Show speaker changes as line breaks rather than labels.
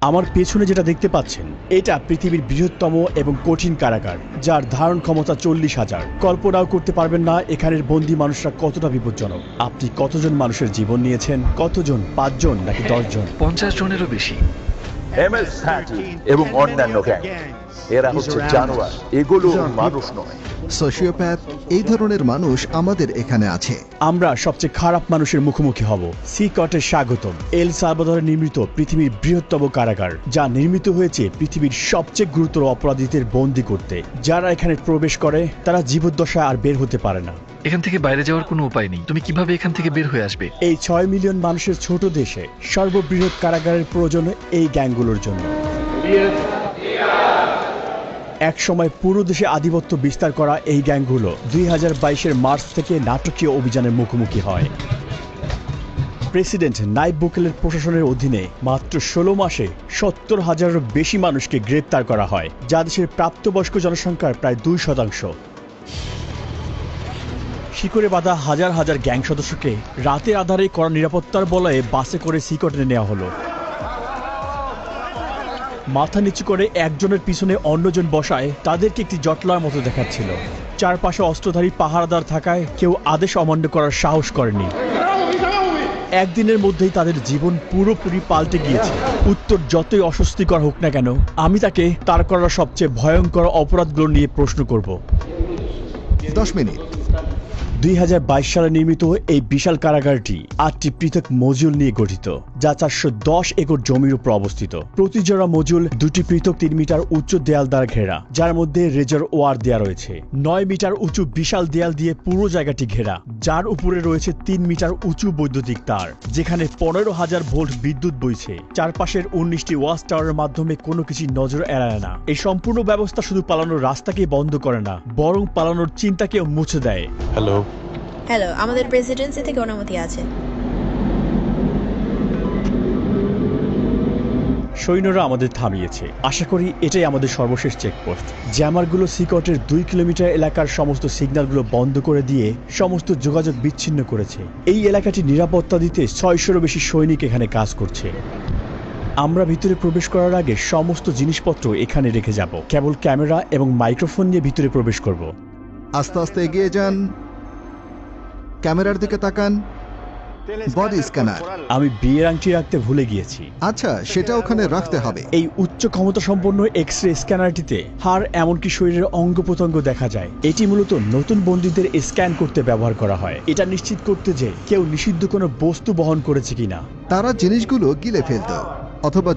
আমার পেছনে যেটা দেখতে পাচ্ছেন এটা পৃথিবীর বৃহত্তম এবং কঠিন কারাগার, যার ধারণ ক্ষমতা 40,000। কল্পনাও করতে পারবেন না এখানের বন্দী মানুষরা কতটা বিপজ্জনক। আপনি কতজন মানুষের জীবন নিয়েছেন? কতজন? 5 জন নাকি 10 জন?
50 জনেরও বেশি।
MS-13 এবং অন্যান্য গ্যাং, এরা হচ্ছে জানোয়ার, এগুলো মানুষ নয়।
সোশিওপ্যাথ, এই ধরনের মানুষ আমাদের এখানে আছে।
আমরা সবচেয়ে খারাপ মানুষের মুখোমুখি হব। সিকটে স্বাগতম। এল সালভাদরে নির্মিত পৃথিবীর বৃহত্তম কারাগার, যা নির্মিত হয়েছে পৃথিবীর সবচেয়ে গুরুতর অপরাধীদের বন্দী করতে। যারা এখানে প্রবেশ করে তারা জীবদ্দশায় আর বের হতে পারে না।
এখান থেকে বাইরে যাওয়ার কোনো উপায় নেই। তুমি কিভাবে এখান থেকে বের হয়ে আসবে?
এই 6 মিলিয়ন মানুষের ছোট দেশে সর্ববৃহৎ কারাগারের প্রয়োজন এই গ্যাংগুলোর জন্য। এক সময় পুরো দেশে আধিপত্য বিস্তার করা এই গ্যাংগুলো 2022-এর মার্চ থেকে নাটকীয় অভিযানের মুখোমুখি হয়। প্রেসিডেন্ট নাইব বুকেলের প্রশাসনের অধীনে মাত্র 16 মাসে 70,000-এরও বেশি মানুষকে গ্রেপ্তার করা হয়, যা দেশের প্রাপ্তবয়স্ক জনসংখ্যার প্রায় 2%। শিকড়ে বাঁধা হাজার হাজার গ্যাং সদস্যকে রাতের আধারে কড়া নিরাপত্তার বলয়ে বাসে করে সিকটে নেওয়া হলো। মাথা নিচু করে একজনের পিছনে অন্যজন বসায় তাদেরকে একটি জটলার মতো দেখাচ্ছিল। চারপাশে অস্ত্রধারী পাহারাদার থাকায় কেউ আদেশ অমান্য করার সাহস করেনি। একদিনের মধ্যেই তাদের জীবন পুরোপুরি পাল্টে গিয়েছে। উত্তর যতই অস্বস্তিকর হোক না কেন, আমি তাকে তার করা সবচেয়ে ভয়ঙ্কর অপরাধগুলো নিয়ে প্রশ্ন করব।
10 মিনিট।
2022 সালে নির্মিত এই বিশাল কারাগারটি 8টি পৃথক মজুল নিয়ে গঠিত, যা 410 একর জমির উপর অবস্থিত। প্রতি জোড়া মজুল 2টি পৃথক 3 মিটার উচ্চ দেয়াল দ্বারা ঘেরা, যার মধ্যে রেজার ওয়ার দেয়া রয়েছে। 9 মিটার উঁচু বিশাল দেয়াল দিয়ে পুরো জায়গাটি ঘেরা, যার উপরে রয়েছে 3 মিটার উঁচু বৈদ্যুতিক তার, যেখানে 15,000 ভোল্ট বিদ্যুৎ বইছে। চারপাশের 19টি ওয়াচ টাওয়ারের মাধ্যমে কোনো কিছু নজর এড়ায় না। এই সম্পূর্ণ ব্যবস্থা শুধু পালানোর রাস্তাকেই বন্ধ করে না, বরং পালানোর চিন্তাকেও মুছে দেয়।
হ্যালো, আমাদের প্রেসিডেন্সি থেকে অনুমতি আছে।
সৈন্যরা আমাদের থামিয়েছে। আশা করি এটাই আমাদের সর্বশেষ চেকপোস্ট। জ্যামারগুলো সিকটের 2 কিলোমিটার এলাকার সমস্ত সিগন্যালগুলো বন্ধ করে দিয়ে সমস্ত যোগাযোগ বিচ্ছিন্ন করেছে। এই এলাকাটি নিরাপত্তা দিতে 600-এরও বেশি সৈনিক এখানে কাজ করছে। আমরা ভিতরে প্রবেশ করার আগে সমস্ত জিনিসপত্র এখানে রেখে যাব। কেবল ক্যামেরা এবং মাইক্রোফোন নিয়ে ভিতরে প্রবেশ করব।
আস্তে আস্তে এগিয়ে যান, ক্যামেরার দিকে তাকান। Body scanner.
আমি বিয়ের আংটি রাখতে ভুলে গিয়েছি।
আচ্ছা, সেটা ওখানে রাখতে হবে।
এই উচ্চ ক্ষমতা সম্পন্ন এক্স-রে স্ক্যানারটিতে হাড় এমনকি শরীরের অঙ্গ প্রত্যঙ্গ দেখা যায়। এটি মূলত নতুন বন্দীদের স্ক্যান করতে ব্যবহার করা হয়, এটা নিশ্চিত করতে যে কেউ নিষিদ্ধ কোনো বস্তু বহন করেছে কিনা।
তারা জিনিসগুলো গিলে ফেলত অথবা